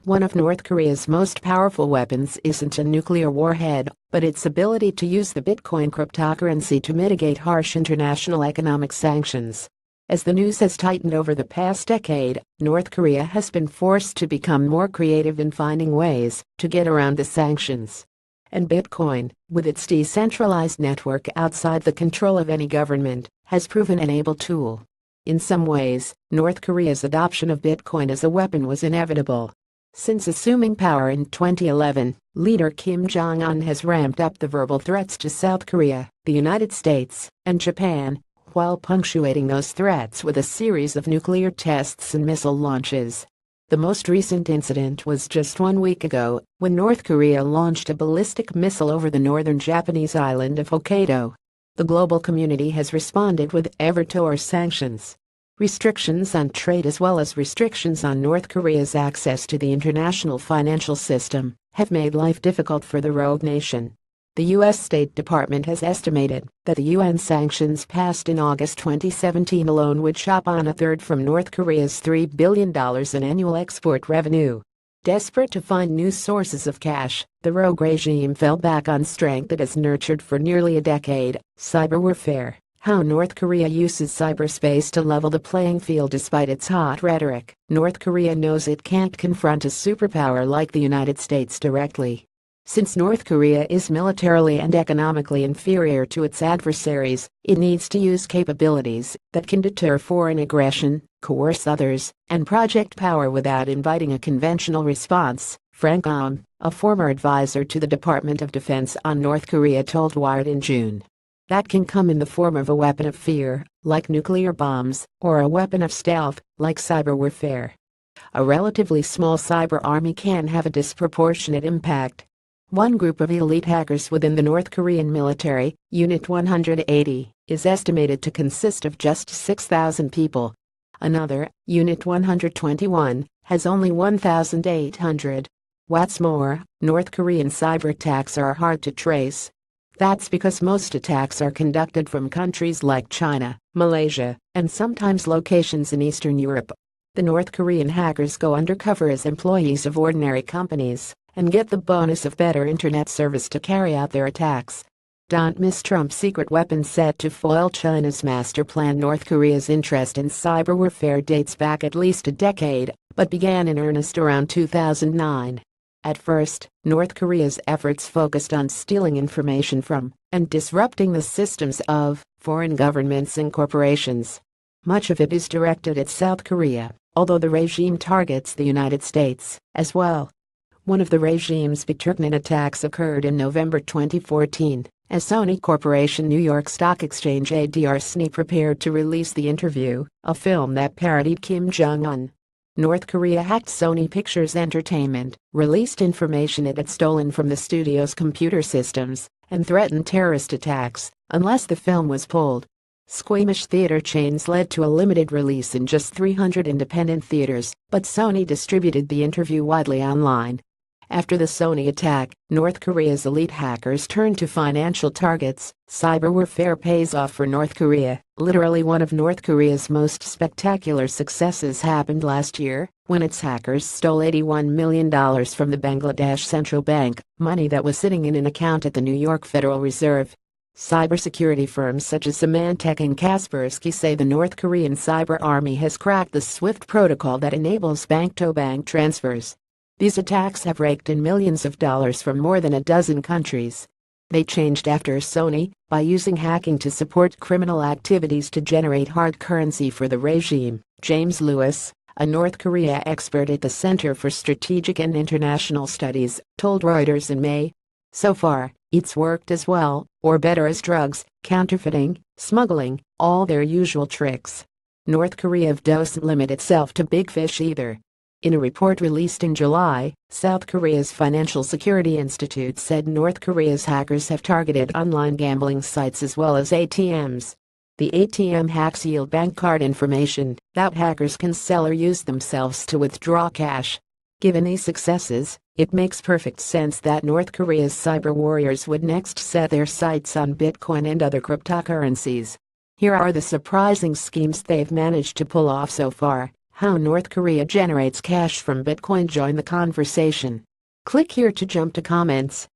One of North Korea's most powerful weapons isn't a nuclear warhead, but its ability to use the Bitcoin cryptocurrency to mitigate harsh international economic sanctions. As the news has tightened over the past decade, North Korea has been forced to become more creative in finding ways to get around the sanctions. And Bitcoin, with its decentralized network outside the control of any government, has proven an able tool. In some ways, North Korea's adoption of Bitcoin as a weapon was inevitable. Since assuming power in 2011, leader Kim Jong-un has ramped up the verbal threats to South Korea, the United States, and Japan, while punctuating those threats with a series of nuclear tests and missile launches. The most recent incident was just 1 week ago, when North Korea launched a ballistic missile over the northern Japanese island of Hokkaido. The global community has responded with ever-tougher sanctions. Restrictions on trade as well as restrictions on North Korea's access to the international financial system have made life difficult for the rogue nation. The U.S. State Department has estimated that the UN sanctions passed in August 2017 alone would chop on a third from North Korea's $3 billion in annual export revenue. Desperate to find new sources of cash, the rogue regime fell back on strength it has nurtured for nearly a decade: cyber warfare. How North Korea uses cyberspace to level the playing field despite its hot rhetoric. North Korea knows it can't confront a superpower like the United States directly. Since North Korea is militarily and economically inferior to its adversaries, it needs to use capabilities that can deter foreign aggression, coerce others, and project power without inviting a conventional response, Frank Aum, a former advisor to the Department of Defense on North Korea, told Wired in June. That can come in the form of a weapon of fear, like nuclear bombs, or a weapon of stealth, like cyber warfare. A relatively small cyber army can have a disproportionate impact. One group of elite hackers within the North Korean military, Unit 180, is estimated to consist of just 6,000 people. Another, Unit 121, has only 1,800. What's more, North Korean cyber attacks are hard to trace. That's because most attacks are conducted from countries like China, Malaysia, and sometimes locations in Eastern Europe. The North Korean hackers go undercover as employees of ordinary companies and get the bonus of better internet service to carry out their attacks. Don't miss Trump's secret weapon set to foil China's master plan. North Korea's interest in cyber warfare dates back at least a decade, but began in earnest around 2009. At first, North Korea's efforts focused on stealing information from and disrupting the systems of foreign governments and corporations. Much of it is directed at South Korea, although the regime targets the United States as well. One of the regime's betrayal attacks occurred in November 2014, as Sony Corporation New York Stock Exchange ADR prepared to release The Interview, a film that parodied Kim Jong-un. North Korea hacked Sony Pictures Entertainment, released information it had stolen from the studio's computer systems, and threatened terrorist attacks unless the film was pulled. Squeamish theater chains led to a limited release in just 300 independent theaters, but Sony distributed The Interview widely online. After the Sony attack, North Korea's elite hackers turned to financial targets. Cyber warfare pays off for North Korea. Literally, one of North Korea's most spectacular successes happened last year, when its hackers stole $81 million from the Bangladesh Central Bank, money that was sitting in an account at the New York Federal Reserve. Cybersecurity firms such as Symantec and Kaspersky say the North Korean cyber army has cracked the SWIFT protocol that enables bank-to-bank transfers. These attacks have raked in millions of dollars from more than a dozen countries. They changed after Sony, by using hacking to support criminal activities to generate hard currency for the regime. James Lewis, a North Korea expert at the Center for Strategic and International Studies, told Reuters in May. So far, it's worked as well, or better, as drugs, counterfeiting, smuggling, all their usual tricks. North Korea doesn't limit itself to big fish either. In a report released in July, South Korea's Financial Security Institute said North Korea's hackers have targeted online gambling sites as well as ATMs. The ATM hacks yield bank card information that hackers can sell or use themselves to withdraw cash. Given these successes, it makes perfect sense that North Korea's cyber warriors would next set their sights on Bitcoin and other cryptocurrencies. Here are the surprising schemes they've managed to pull off so far. How North Korea generates cash from Bitcoin. Join the conversation. Click here to jump to comments.